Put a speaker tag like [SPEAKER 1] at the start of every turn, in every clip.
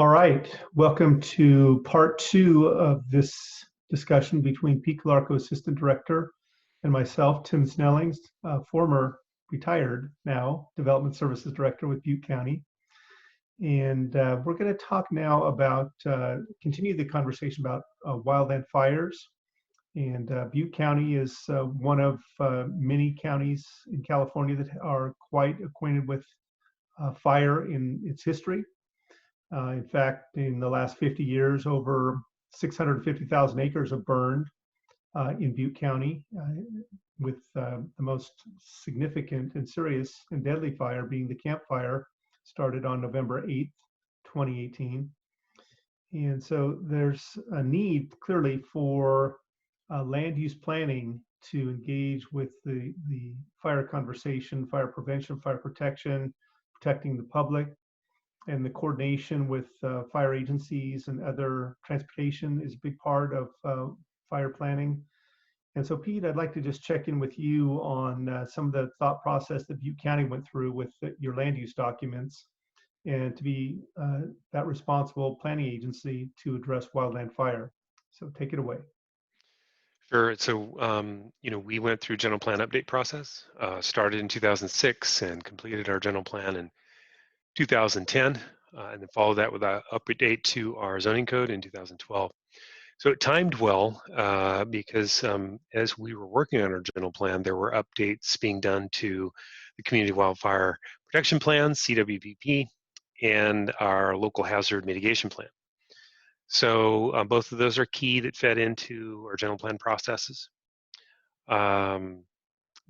[SPEAKER 1] All right, welcome to part two of this discussion between Pete Calarco, Assistant Director, and myself, Tim Snellings, former retired now Development Services Director with Butte County. And we're going to talk now about, continue the conversation about wildland fires. And Butte County is one of many counties in California that are quite acquainted with fire in its history. In fact, in the last 50 years, over 650,000 acres have burned in Butte County, with the most significant and serious and deadly fire being the Camp Fire, started on November 8th, 2018. And so there's a need clearly for land use planning to engage with the fire conversation, fire prevention, fire protection, protecting the public. And the coordination with fire agencies and other transportation is a big part of fire planning. And so, Pete, I'd like to just check in with you on some of the thought process that Butte County went through with your land use documents, and to be that responsible planning agency to address wildland fire. So take it away.
[SPEAKER 2] Sure. So, we went through general plan update process, started in 2006 and completed our general plan in 2010, and then followed that with an update to our zoning code in 2012. So it timed well because as we were working on our general plan, there were updates being done to the Community Wildfire Protection Plan, CWPP, and our Local Hazard Mitigation Plan. So both of those are key that fed into our general plan processes.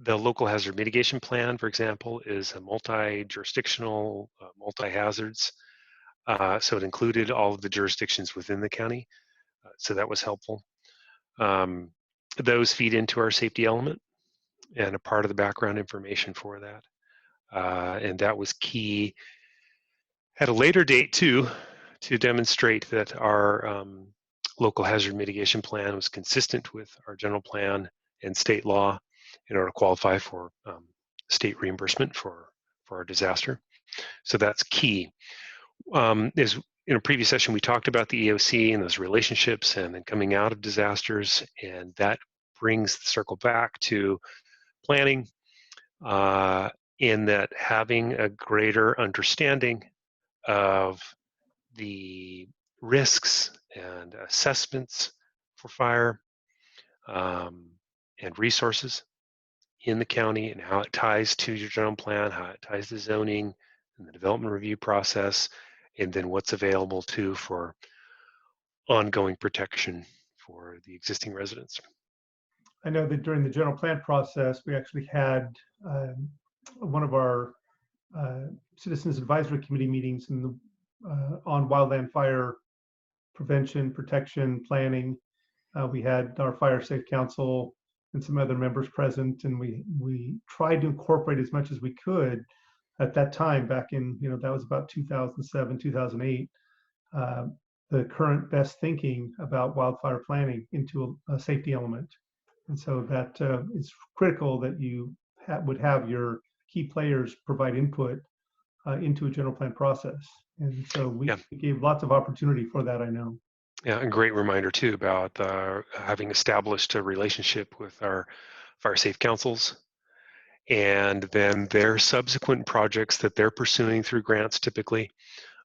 [SPEAKER 2] The Local Hazard Mitigation Plan, for example, is a multi-jurisdictional, multi-hazards. So it included all of the jurisdictions within the county. So that was helpful. Those feed into our safety element and a part of the background information for that. And that was key at a later date too, to demonstrate that our Local Hazard Mitigation Plan was consistent with our general plan and state law in order to qualify for state reimbursement for our disaster. So that's key. As in a previous session, we talked about the EOC and those relationships and then coming out of disasters, and that brings the circle back to planning in that having a greater understanding of the risks and assessments for fire and resources in the county and how it ties to your general plan, how it ties to zoning and the development review process, and then what's available too for ongoing protection for the existing residents.
[SPEAKER 1] I know that during the general plan process, we actually had one of our Citizens Advisory Committee meetings in the, on wildland fire prevention, protection, planning. We had our Fire Safe Council and some other members present, and we tried to incorporate as much as we could at that time, back in, that was about 2007, 2008, the current best thinking about wildfire planning into a safety element. And so that is critical that you would have your key players provide input into a general plan process. And so we gave lots of opportunity for that, I know.
[SPEAKER 2] Yeah, a great reminder too about having established a relationship with our fire safe councils, and then their subsequent projects that they're pursuing through grants, typically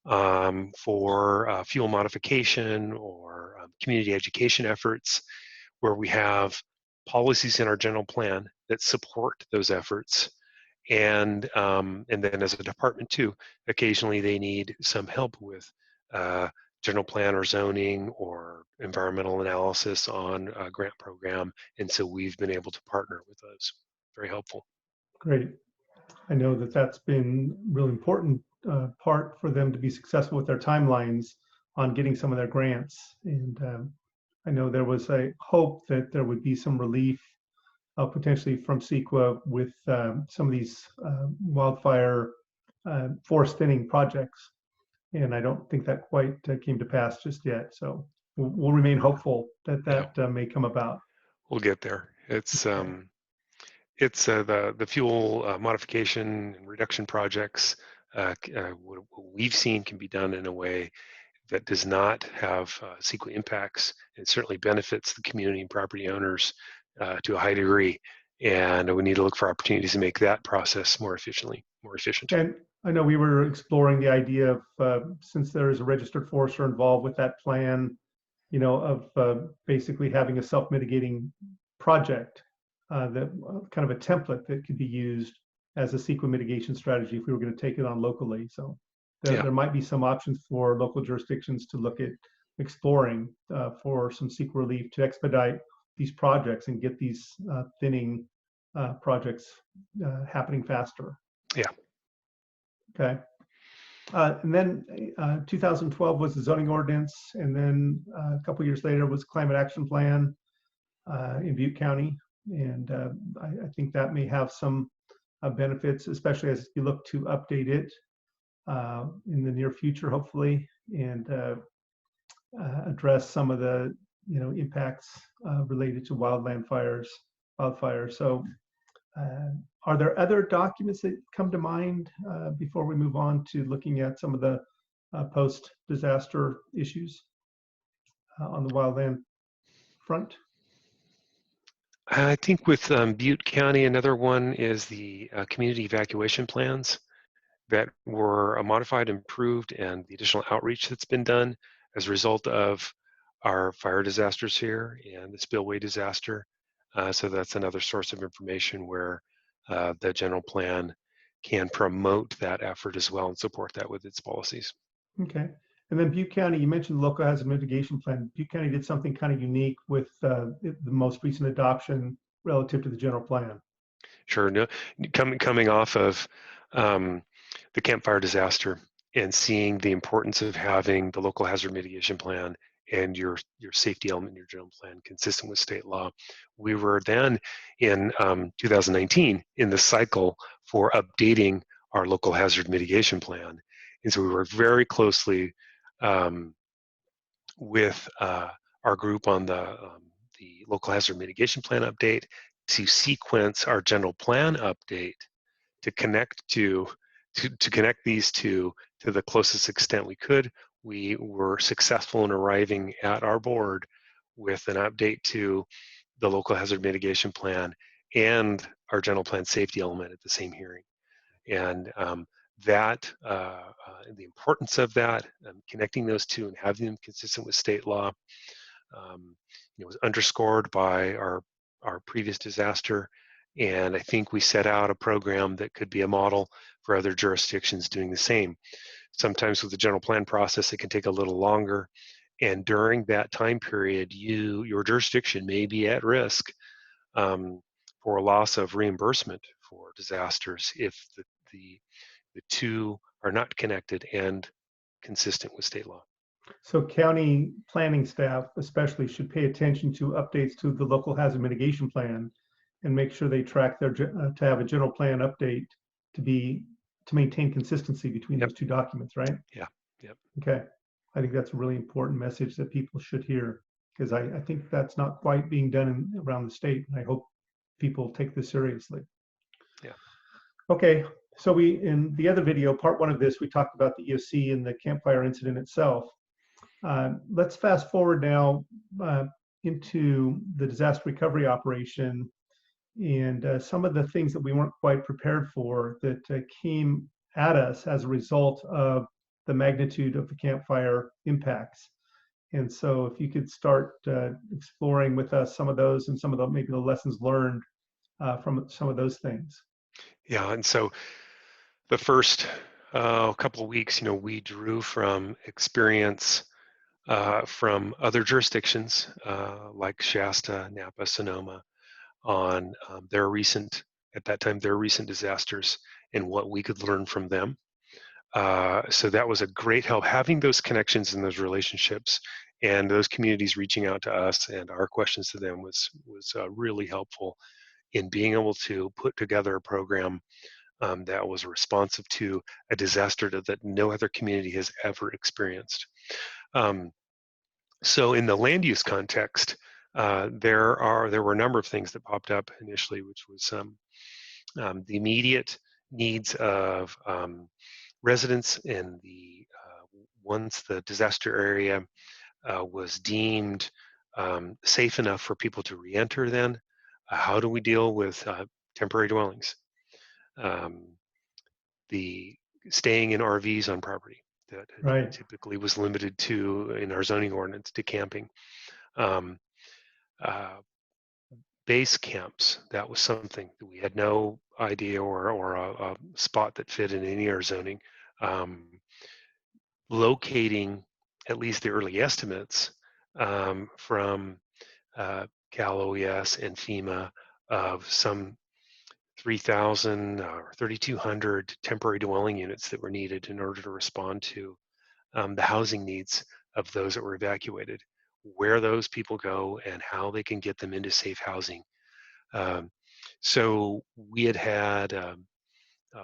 [SPEAKER 2] for fuel modification or community education efforts, where we have policies in our general plan that support those efforts. And then as a department too, occasionally they need some help with general plan or zoning or environmental analysis on a grant program. And so we've been able to partner with those. Very helpful.
[SPEAKER 1] Great. I know that that's been really important part for them to be successful with their timelines on getting some of their grants. And I know there was a hope that there would be some relief potentially from CEQA with some of these wildfire forest thinning projects. And I don't think that quite came to pass just yet. So we'll remain hopeful that that may come about.
[SPEAKER 2] We'll get there. It's the fuel modification and reduction projects. What we've seen can be done in a way that does not have CEQA impacts. It certainly benefits the community and property owners to a high degree. And we need to look for opportunities to make that process more efficient.
[SPEAKER 1] And I know we were exploring the idea of, since there is a registered forester involved with that plan, of basically having a self-mitigating project, that kind of a template that could be used as a CEQA mitigation strategy if we were going to take it on locally. So there might be some options for local jurisdictions to look at exploring for some CEQA relief to expedite these projects and get these thinning projects happening faster.
[SPEAKER 2] Yeah.
[SPEAKER 1] Okay. And then 2012 was the zoning ordinance, and then a couple years later was climate action plan in Butte County, and I think that may have some benefits, especially as you look to update it in the near future, hopefully, and address some of the impacts related to wildfires. So. Are there other documents that come to mind before we move on to looking at some of the post-disaster issues on the wildland front?
[SPEAKER 2] I think with Butte County, another one is the community evacuation plans that were modified, improved, and the additional outreach that's been done as a result of our fire disasters here and the spillway disaster. So that's another source of information where the general plan can promote that effort as well and support that with its policies.
[SPEAKER 1] Okay. And then Butte County, you mentioned the local hazard mitigation plan. Butte County did something kind of unique with the most recent adoption relative to the general plan.
[SPEAKER 2] Sure. No, coming off of the Camp Fire disaster and seeing the importance of having the local hazard mitigation plan and your safety element in your general plan consistent with state law. We were then in 2019 in the cycle for updating our local hazard mitigation plan. And so we worked very closely with our group on the local hazard mitigation plan update to sequence our general plan update to connect to connect these two to the closest extent we could. We were successful in arriving at our board with an update to the local hazard mitigation plan and our general plan safety element at the same hearing. And the importance of that, connecting those two and having them consistent with state law, was underscored by our previous disaster. And I think we set out a program that could be a model for other jurisdictions doing the same. Sometimes with the general plan process, it can take a little longer. And during that time period, your jurisdiction may be at risk for a loss of reimbursement for disasters if the two are not connected and consistent with state law.
[SPEAKER 1] So county planning staff especially should pay attention to updates to the local hazard mitigation plan and make sure they track their to have a general plan update to maintain consistency between those two documents, right?
[SPEAKER 2] Yeah. Yep.
[SPEAKER 1] Okay. I think that's a really important message that people should hear, because I think that's not quite being done around the state. And I hope people take this seriously.
[SPEAKER 2] Yeah.
[SPEAKER 1] Okay. So in the other video, part one of this, we talked about the EOC and the Camp Fire incident itself. Let's fast forward now into the disaster recovery operation and some of the things that we weren't quite prepared for that came at us as a result of the magnitude of the Camp Fire impacts. And so if you could start exploring with us some of those and some of maybe the lessons learned from some of those things.
[SPEAKER 2] Yeah, and so the first couple of weeks, we drew from experience from other jurisdictions like Shasta, Napa, Sonoma on their recent disasters and what we could learn from them. So that was a great help, having those connections and those relationships and those communities reaching out to us and our questions to them was really helpful in being able to put together a program that was responsive to a disaster that no other community has ever experienced. So in the land use context, there were a number of things that popped up initially, which was the immediate needs of residents in the once the disaster area was deemed safe enough for people to re-enter, then how do we deal with temporary dwellings? The staying in RVs on property that
[SPEAKER 1] Right.
[SPEAKER 2] typically was limited to, in our zoning ordinance, to camping. Um, uh, Base camps, that was something that we had no idea or a spot that fit in any of our zoning. Locating at least the early estimates from Cal OES and FEMA of some 3,000 or 3,200 temporary dwelling units that were needed in order to respond to the housing needs of those that were evacuated, where those people go and how they can get them into safe housing. So we had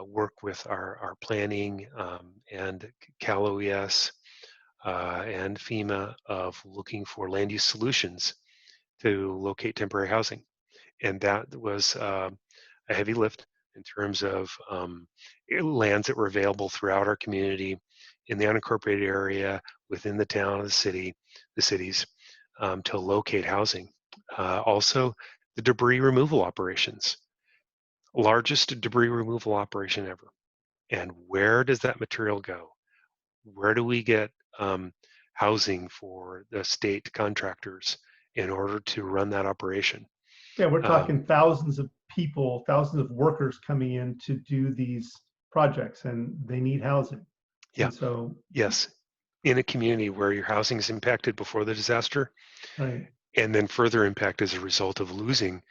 [SPEAKER 2] work with our planning and Cal OES and FEMA of looking for land use solutions to locate temporary housing. And that was a heavy lift in terms of lands that were available throughout our community in the unincorporated area, within the town, the cities, to locate housing. Also, the debris removal operations, largest debris removal operation ever. And where does that material go? Where do we get housing for the state contractors in order to run that operation?
[SPEAKER 1] Yeah, we're talking thousands of people, thousands of workers coming in to do these projects, and they need housing.
[SPEAKER 2] Yeah.
[SPEAKER 1] And so,
[SPEAKER 2] yes, in a community where your housing is impacted before the disaster,
[SPEAKER 1] right.
[SPEAKER 2] and then further impact as a result of losing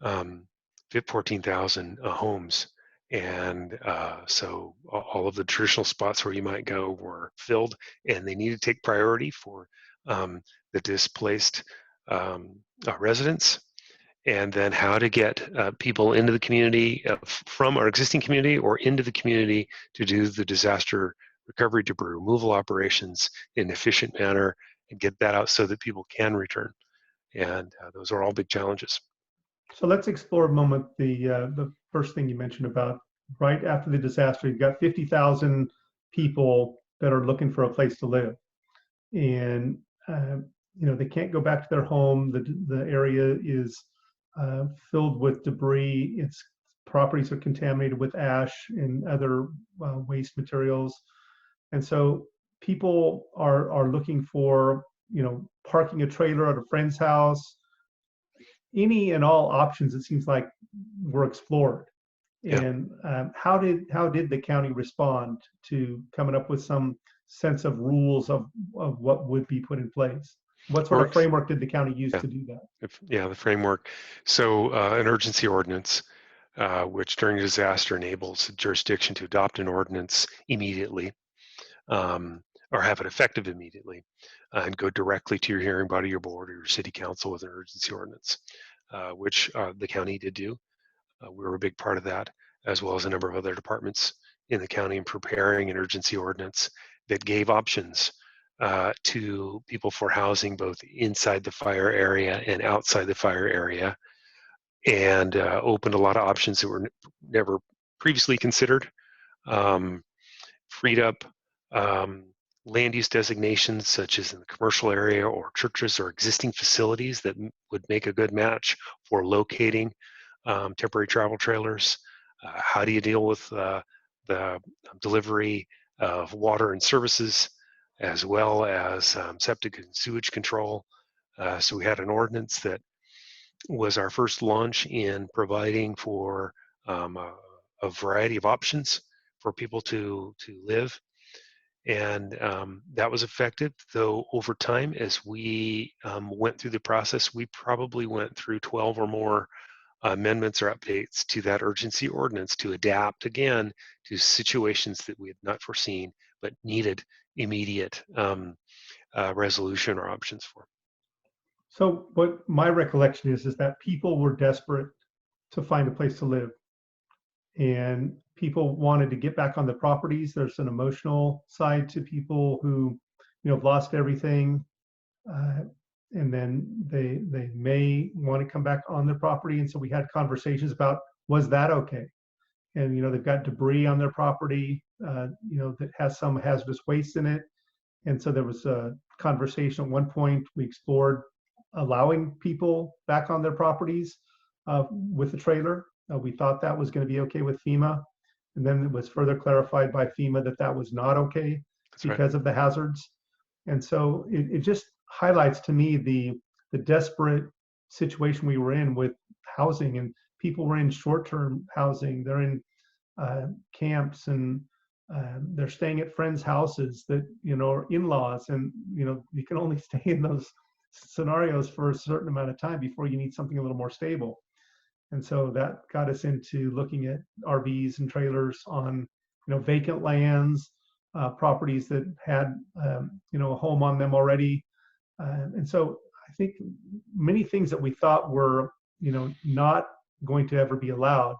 [SPEAKER 2] 14,000 homes. And so all of the traditional spots where you might go were filled, and they need to take priority for the displaced residents. And then how to get people into the community from our existing community or into the community to do the disaster recovery debris removal operations in an efficient manner and get that out so that people can return. And those are all big challenges.
[SPEAKER 1] So let's explore a moment the first thing you mentioned about right after the disaster. You've got 50,000 people that are looking for a place to live, and they can't go back to their home. The area is filled with debris. Its properties are contaminated with ash and other waste materials, and so people are looking for parking a trailer at a friend's house. Any and all options, it seems like, were explored.
[SPEAKER 2] Yeah.
[SPEAKER 1] And how did the county respond to coming up with some sense of rules of what would be put in place? What sort of framework did the county use to do that?
[SPEAKER 2] Yeah, the framework. So an urgency ordinance, which during a disaster enables a jurisdiction to adopt an ordinance immediately, or have it effective immediately, and go directly to your hearing body, your board, or your city council with an urgency ordinance, which the county did do. We were a big part of that, as well as a number of other departments in the county in preparing an urgency ordinance that gave options to people for housing both inside the fire area and outside the fire area, and opened a lot of options that were never previously considered. Freed up land use designations such as in the commercial area or churches or existing facilities that would make a good match for locating temporary travel trailers. How do you deal with the delivery of water and services, as well as septic and sewage control? So we had an ordinance that was our first launch in providing for a variety of options for people to live. And that was effective, though over time, as we went through the process, we probably went through 12 or more amendments or updates to that urgency ordinance to adapt again to situations that we had not foreseen but needed immediate resolution or options for.
[SPEAKER 1] So what my recollection is that people were desperate to find a place to live, and people wanted to get back on their properties. There's an emotional side to people who have lost everything, and then they may want to come back on their property. And so we had conversations about, was that okay? And they've got debris on their property that has some hazardous waste in it, And so there was a conversation at one point. We explored allowing people back on their properties with the trailer. We thought that was going to be okay with FEMA. And then it was further clarified by FEMA that that was not okay
[SPEAKER 2] That's right.
[SPEAKER 1] because of the hazards. And so it just highlights to me the desperate situation we were in with housing, and people were in short-term housing. They're in camps, and they're staying at friends' houses that, you know, are in-laws, and, you know, you can only stay in those scenarios for a certain amount of time before you need something a little more stable. And so that got us into looking at RVs and trailers on, you know, vacant lands, properties that had, you know, a home on them already. And so I think many things that we thought were, you know, not going to ever be allowed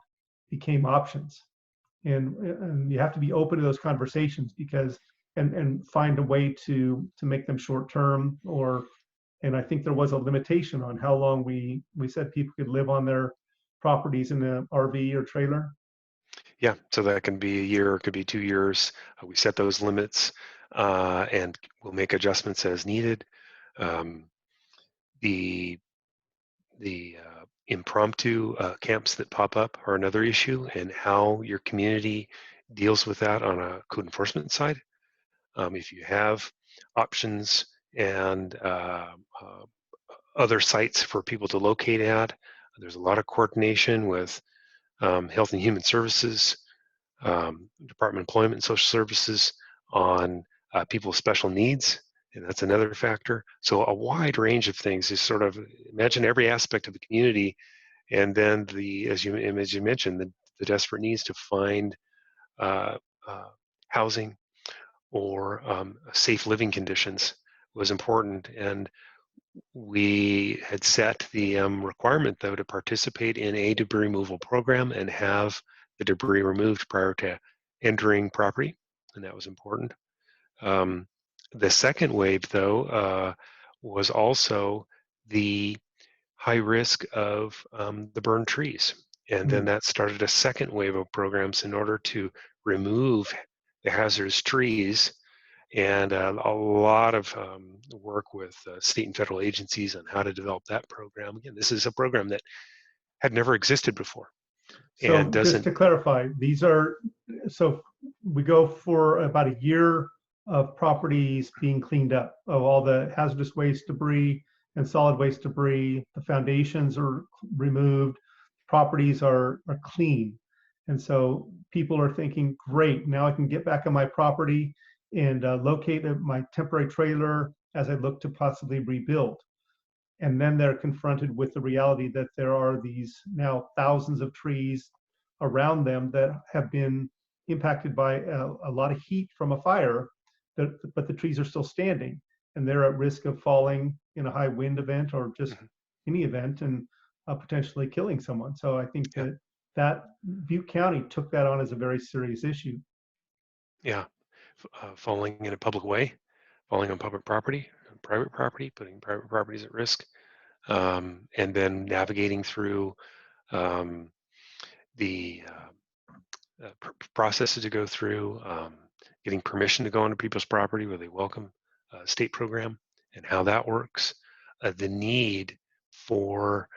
[SPEAKER 1] became options. And you have to be open to those conversations, because and find a way to make them short term, or, and I think there was a limitation on how long we said people could live on their properties in an RV or trailer.
[SPEAKER 2] Yeah, so that can be a year, it could be 2 years. We set those limits, and we'll make adjustments as needed. Um, the impromptu camps that pop up are another issue, and how your community deals with that on a code enforcement side. If you have options and other sites for people to locate at, there's a lot of coordination with Health and Human Services, Department of Employment and Social Services on people with special needs, and that's another factor. So a wide range of things is sort of, imagine every aspect of the community, and then as you mentioned, the desperate needs to find uh, housing or safe living conditions was important. And we had set the requirement, though, to participate in a debris removal program and have the debris removed prior to entering property, and that was important. The second wave, though, was also the high risk of the burned trees. And then that started a second wave of programs in order to remove the hazardous trees, and a lot of work with state and federal agencies on how to develop that program. Again, this is a program that had never existed before.
[SPEAKER 1] So
[SPEAKER 2] And
[SPEAKER 1] just
[SPEAKER 2] doesn't,
[SPEAKER 1] to clarify, these are, so we go for about a year of properties being cleaned up of all the hazardous waste debris and solid waste debris. The foundations are removed, properties are clean. And so people are thinking, great, now I can get back on my property and locate my temporary trailer as I look to possibly rebuild. And then they're confronted with the reality that there are these now thousands of trees around them that have been impacted by a lot of heat from a fire, but the trees are still standing, and they're at risk of falling in a high wind event or just any event, and potentially killing someone. So I think that Butte County took that on as a very serious issue.
[SPEAKER 2] yeah, falling in a public way, falling on public property, private property, putting private properties at risk, and then navigating through the processes to go through, getting permission to go onto people's property where they welcome a state program, and how that works, the need for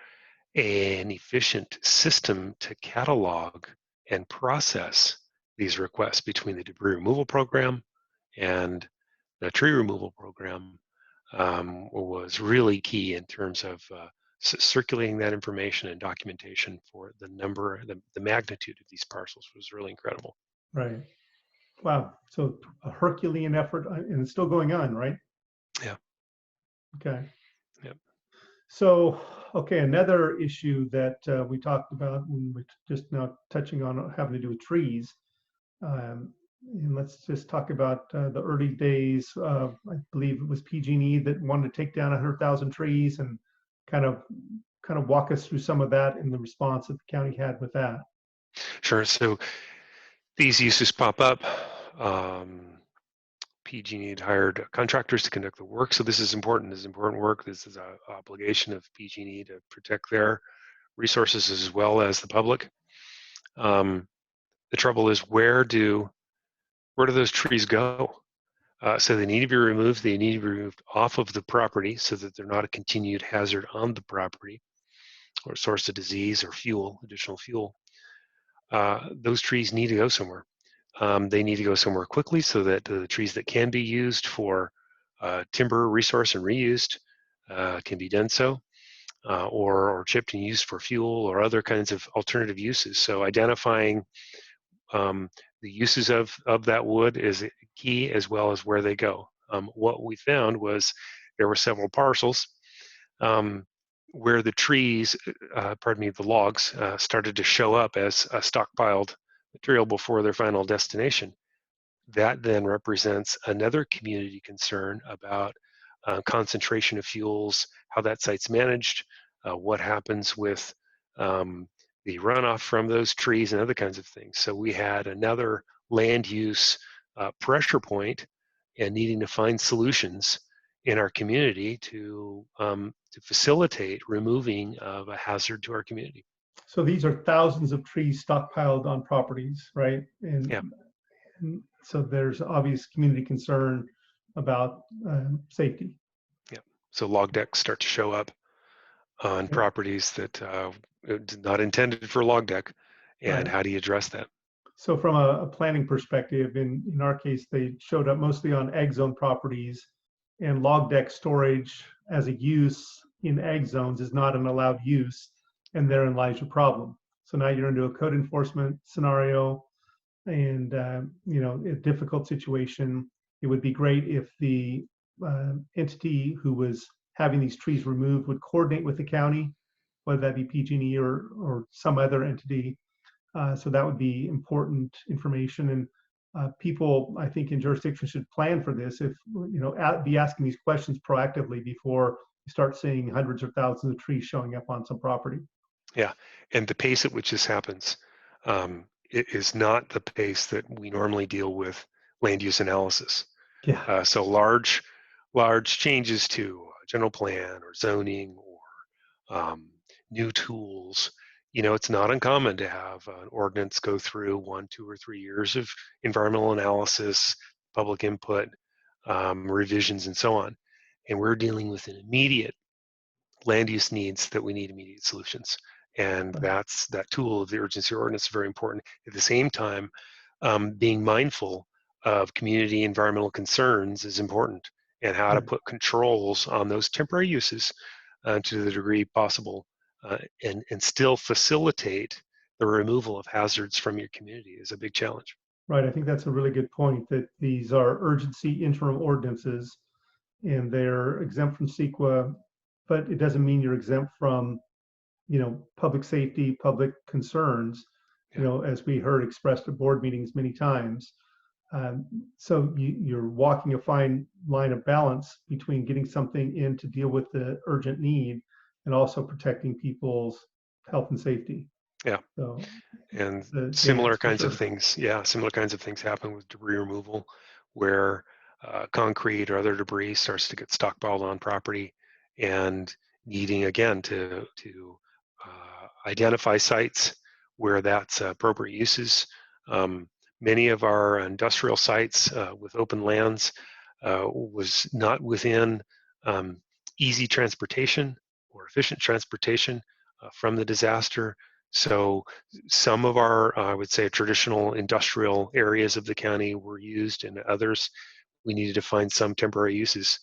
[SPEAKER 2] an efficient system to catalog and process these requests between the debris removal program and the tree removal program was really key in terms of circulating that information and documentation for the number, the magnitude of these parcels was really incredible.
[SPEAKER 1] Right. Wow. So a Herculean effort, and it's still going on, right?
[SPEAKER 2] Yeah.
[SPEAKER 1] Okay.
[SPEAKER 2] Yep.
[SPEAKER 1] So, okay, another issue that we talked about when we're just now touching on having to do with trees. And let's just talk about the early days. I believe it was PG&E that wanted to take down 100,000 trees, and kind of walk us through some of that and the response that the county had with that.
[SPEAKER 2] Sure. So these uses pop up. PG&E had hired contractors to conduct the work. So this is important. This is important work. This is an obligation of PG&E to protect their resources as well as the public. The trouble is, where do those trees go? So they need to be removed. They need to be removed off of the property so that they're not a continued hazard on the property or a source of disease or fuel, additional fuel. Those trees need to go somewhere. They need to go somewhere quickly so that the trees that can be used for timber resource and reused can be done so, or chipped and used for fuel or other kinds of alternative uses. So identifying the uses of that wood is key, as well as where they go. What we found was there were several parcels where the trees, the logs, started to show up as a stockpiled material before their final destination. That then represents another community concern about concentration of fuels, how that site's managed, what happens with the runoff from those trees and other kinds of things. So we had another land use pressure point and needing to find solutions in our community to facilitate removing of a hazard to our community.
[SPEAKER 1] So these are thousands of trees stockpiled on properties, right?
[SPEAKER 2] Yeah.
[SPEAKER 1] And so there's obvious community concern about safety.
[SPEAKER 2] Yeah. So log decks start to show up on properties that not intended for log deck, and how do you address that?
[SPEAKER 1] So from a planning perspective, in our case, they showed up mostly on egg zone properties, and log deck storage as a use in egg zones is not an allowed use, and therein lies your problem. So now you're into a code enforcement scenario, and a difficult situation. It would be great if the entity who was having these trees removed would coordinate with the county, whether that be PG&E or some other entity. So that would be important information. And people, I think, in jurisdictions should plan for this. If be asking these questions proactively before you start seeing hundreds or thousands of trees showing up on some property.
[SPEAKER 2] Yeah, and the pace at which this happens it is not the pace that we normally deal with land use analysis.
[SPEAKER 1] Yeah.
[SPEAKER 2] So large changes to general plan or zoning or new tools. It's not uncommon to have an ordinance go through 1, 2, or 3 years of environmental analysis, public input, revisions, and so on. And we're dealing with an immediate land use needs that we need immediate solutions. And that tool of the urgency ordinance is very important. At the same time, being mindful of community environmental concerns is important, and how to put controls on those temporary uses to the degree possible, and still facilitate the removal of hazards from your community is a big challenge.
[SPEAKER 1] Right. I think that's a really good point, that these are urgency interim ordinances and they're exempt from CEQA, but it doesn't mean you're exempt from, public safety, public concerns, as we heard expressed at board meetings many times. So you're walking a fine line of balance between getting something in to deal with the urgent need and also protecting people's health and safety.
[SPEAKER 2] Yeah.
[SPEAKER 1] So,
[SPEAKER 2] and similar kinds of things. Yeah, similar kinds of things happen with debris removal, where concrete or other debris starts to get stockpiled on property, and needing again to identify sites where that's appropriate uses. Many of our industrial sites with open lands was not within easy transportation or efficient transportation from the disaster. So some of our, I would say, traditional industrial areas of the county were used, and others we needed to find some temporary uses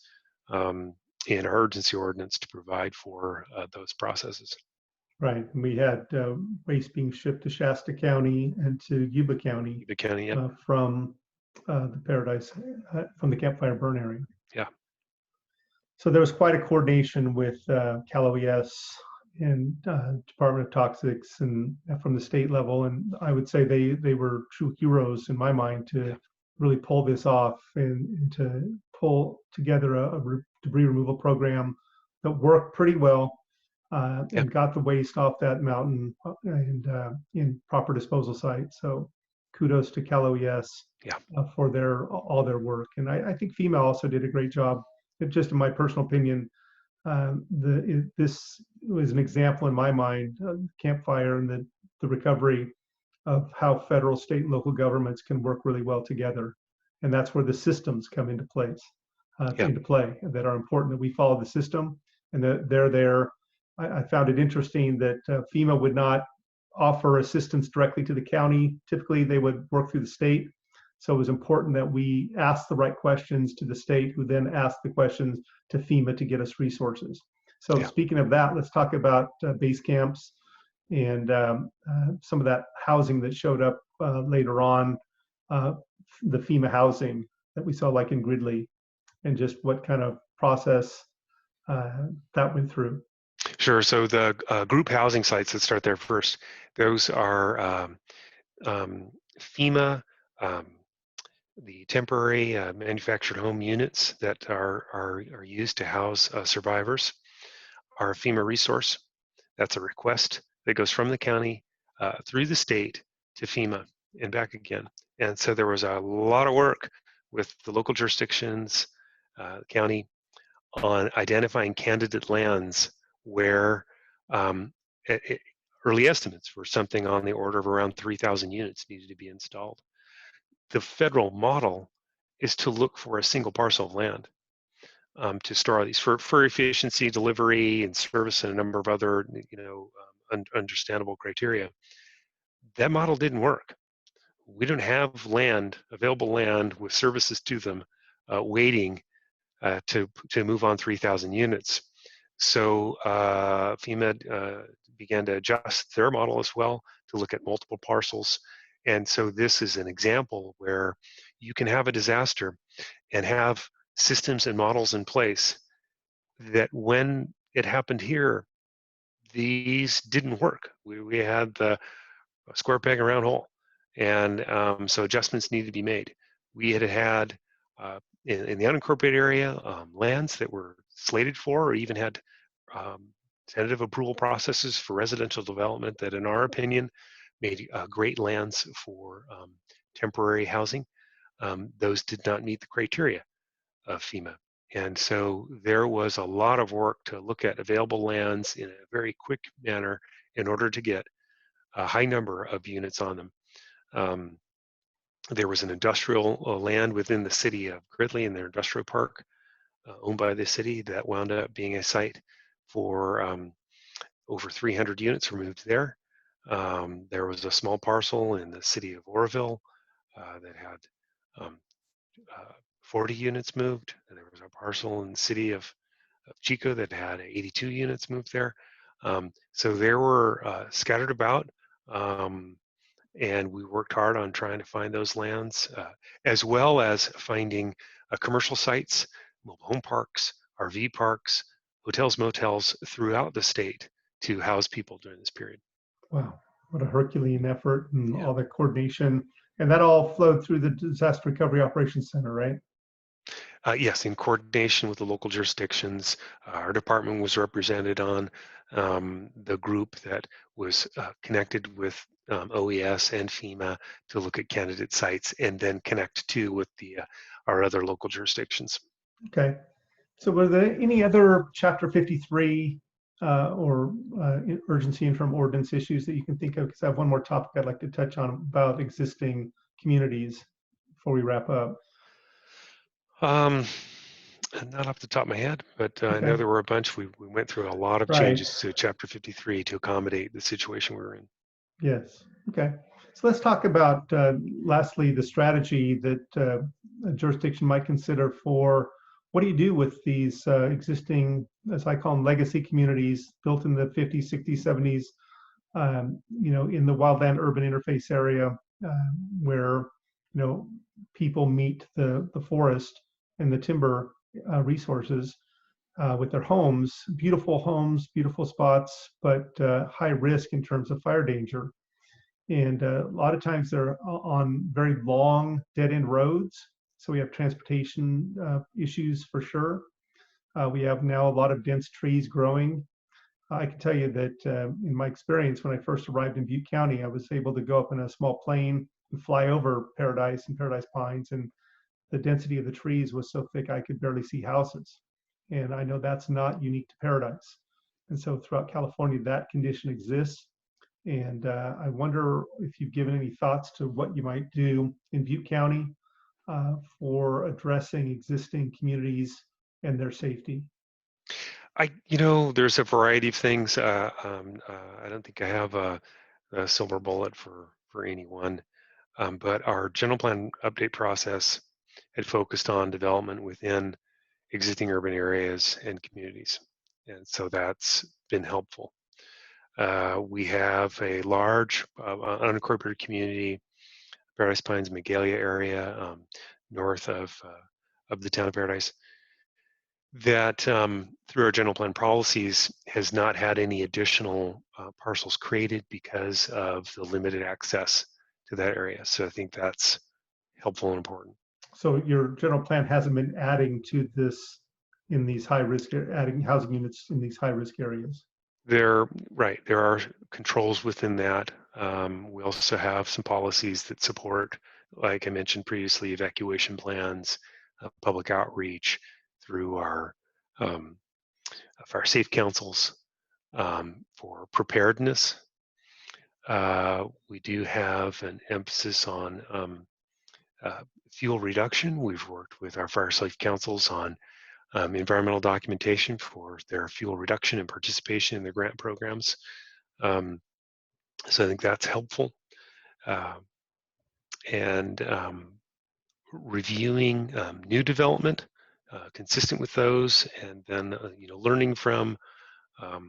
[SPEAKER 2] in our urgency ordinance to provide for those processes.
[SPEAKER 1] Right. And we had waste being shipped to Shasta County and to Yuba County, from the Paradise, from the campfire burn area.
[SPEAKER 2] Yeah.
[SPEAKER 1] So there was quite a coordination with Cal OES and Department of Toxics and from the state level. And I would say they were true heroes in my mind to really pull this off and to pull together a debris removal program that worked pretty well. And got the waste off that mountain and in proper disposal sites. So kudos to Cal OES for all their work. And I think FEMA also did a great job. Just in my personal opinion, this was an example in my mind of campfire and the recovery of how federal, state, and local governments can work really well together. And that's where the systems come into place,
[SPEAKER 2] Yeah.
[SPEAKER 1] into play, that are important that we follow the system, and that they're there. I found it interesting that FEMA would not offer assistance directly to the county. Typically, they would work through the state. So it was important that we ask the right questions to the state, who then ask the questions to FEMA to get us resources. So
[SPEAKER 2] Yeah.
[SPEAKER 1] speaking of that, let's talk about base camps and some of that housing that showed up later on, the FEMA housing that we saw like in Gridley, and just what kind of process that went through.
[SPEAKER 2] Sure. So the group housing sites, let's start there first. Those are FEMA, the temporary manufactured home units that are used to house survivors, are a FEMA resource. That's a request that goes from the county through the state to FEMA and back again. And so there was a lot of work with the local jurisdictions, county, on identifying candidate lands where early estimates were something on the order of around 3,000 units needed to be installed. The federal model is to look for a single parcel of land to store all these for efficiency, delivery, and service, and a number of other understandable criteria. That model didn't work. We don't have land, available land with services to them, waiting to move on 3,000 units. So FEMA began to adjust their model as well to look at multiple parcels. And so this is an example where you can have a disaster and have systems and models in place that when it happened here, these didn't work. We had the square peg and round hole. And so adjustments needed to be made. We had in the unincorporated area lands that were slated for, or even had tentative approval processes for residential development that, in our opinion, made great lands for temporary housing. Those did not meet the criteria of FEMA. And so there was a lot of work to look at available lands in a very quick manner in order to get a high number of units on them. There was an industrial land within the city of Gridley in their industrial park, owned by the city, that wound up being a site for over 300 units were moved there. There was a small parcel in the city of Oroville that had 40 units moved. And there was a parcel in the city of Chico that had 82 units moved there. So there were scattered about, and we worked hard on trying to find those lands, as well as finding commercial sites, mobile home parks, RV parks, hotels, motels throughout the state to house people during this period.
[SPEAKER 1] Wow, what a Herculean effort, and
[SPEAKER 2] Yeah.
[SPEAKER 1] all the coordination. And that all flowed through the Disaster Recovery Operations Center, right?
[SPEAKER 2] Yes, in coordination with the local jurisdictions, our department was represented on the group that was connected with OES and FEMA to look at candidate sites, and then connect to with our other local jurisdictions.
[SPEAKER 1] Okay. So were there any other Chapter 53 or urgency interim ordinance issues that you can think of? Because I have one more topic I'd like to touch on about existing communities before we wrap up.
[SPEAKER 2] Not off the top of my head, but I know
[SPEAKER 1] Okay.
[SPEAKER 2] there were a bunch. We went through a lot of
[SPEAKER 1] Right.
[SPEAKER 2] changes to Chapter 53 to accommodate the situation we were in.
[SPEAKER 1] Yes. Okay. So let's talk about, lastly, the strategy that a jurisdiction might consider for what do you do with these existing, as I call them, legacy communities built in the 50s, 60s, 70s, in the wildland urban interface area, where, people meet the forest and the timber resources with their homes, beautiful spots, but high risk in terms of fire danger. And a lot of times they're on very long dead-end roads. So we have transportation issues for sure. We have now a lot of dense trees growing. I can tell you that in my experience, when I first arrived in Butte County, I was able to go up in a small plane and fly over Paradise and Paradise Pines, and the density of the trees was so thick I could barely see houses. And I know that's not unique to Paradise. And so throughout California, that condition exists. And I wonder if you've given any thoughts to what you might do in Butte County for addressing existing communities and their safety?
[SPEAKER 2] There's a variety of things. I don't think I have a silver bullet for anyone, but our general plan update process had focused on development within existing urban areas and communities, and so that's been helpful. We have a large unincorporated community, Paradise Pines, Magalia area, north of the town of Paradise, that through our general plan policies has not had any additional parcels created because of the limited access to that area. So I think that's helpful and important.
[SPEAKER 1] So your general plan hasn't been adding to this in these high risk, adding housing units in these high risk areas?
[SPEAKER 2] There are controls within that. We also have some policies that support, like I mentioned previously, evacuation plans, public outreach through our fire safe councils for preparedness. We do have an emphasis on fuel reduction. We've worked with our fire safe councils on environmental documentation for their fuel reduction and participation in the grant programs. So I think that's helpful. And reviewing new development consistent with those, and then learning from our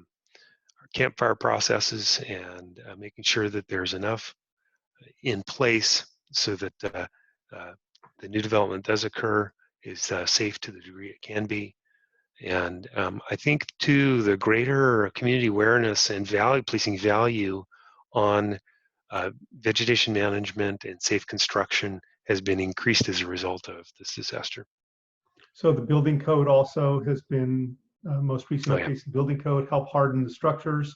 [SPEAKER 2] campfire processes and making sure that there's enough in place so that the new development does occur is safe to the degree it can be. And I think too, the greater community awareness and placing value on vegetation management and safe construction has been increased as a result of this disaster.
[SPEAKER 1] So the building code also has been most recent
[SPEAKER 2] Yeah.
[SPEAKER 1] updates. The building code help harden the structures.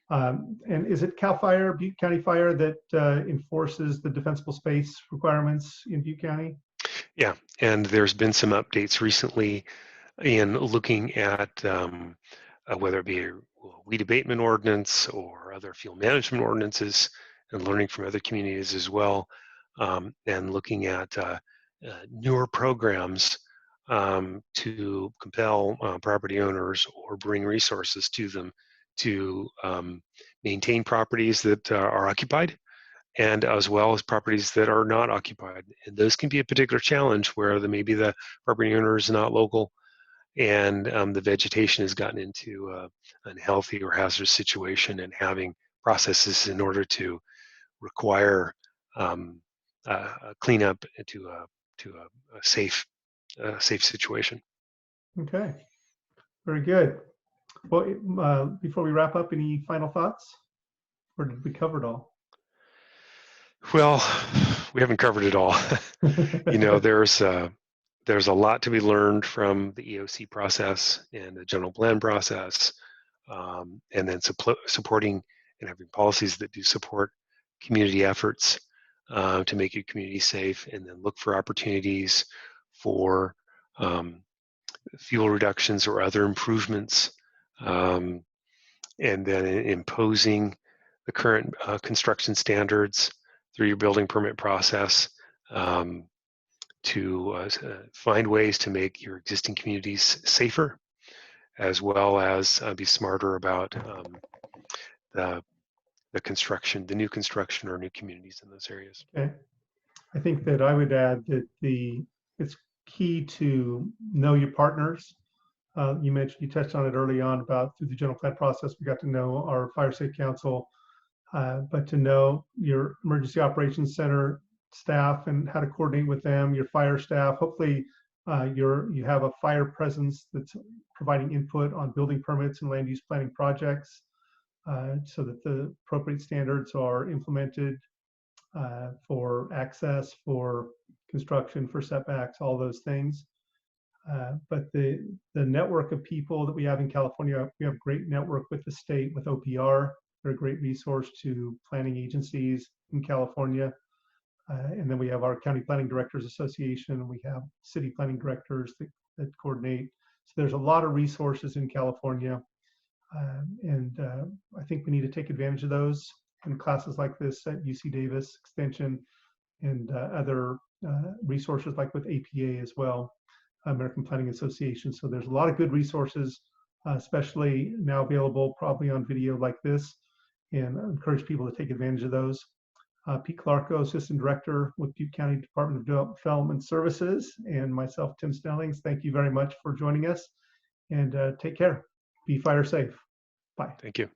[SPEAKER 1] And is it CAL FIRE, Butte County Fire, that enforces the defensible space requirements in Butte County?
[SPEAKER 2] Yeah, and there's been some updates recently in looking at whether it be a weed abatement ordinance or other fuel management ordinances, and learning from other communities as well, and looking at newer programs to compel property owners or bring resources to them to maintain properties that are occupied, and as well as properties that are not occupied. And those can be a particular challenge where maybe the property owner is not local, and the vegetation has gotten into an unhealthy or hazardous situation, and having processes in order to require cleanup to a safe situation.
[SPEAKER 1] Okay, very good. Well, before we wrap up, any final thoughts? Or did we cover it all?
[SPEAKER 2] Well, we haven't covered it all. There's a lot to be learned from the EOC process and the general plan process, and then supporting and having policies that do support community efforts to make your community safe, and then look for opportunities for fuel reductions or other improvements, and then imposing the current construction standards through your building permit process to find ways to make your existing communities safer, as well as be smarter about the new construction or new communities in those areas.
[SPEAKER 1] Okay. I think that I would add that it's key to know your partners. You touched on it early on about through the general plan process, we got to know our fire safe council, but to know your emergency operations center staff and how to coordinate with them, your fire staff. Hopefully you have a fire presence that's providing input on building permits and land use planning projects, so that the appropriate standards are implemented for access, for construction, for setbacks, all those things. But the network of people that we have in California, we have a great network with the state, with OPR. They're a great resource to planning agencies in California. And then we have our County Planning Directors Association, and we have city planning directors that coordinate. So there's a lot of resources in California. And I think we need to take advantage of those in classes like this at UC Davis Extension, and other resources like with APA as well, American Planning Association. So there's a lot of good resources, especially now available probably on video like this, and I encourage people to take advantage of those. Pete Calarco, Assistant Director with Butte County Department of Development Services, and myself, Tim Snellings. Thank you very much for joining us, and take care. Be fire safe. Bye.
[SPEAKER 2] Thank you.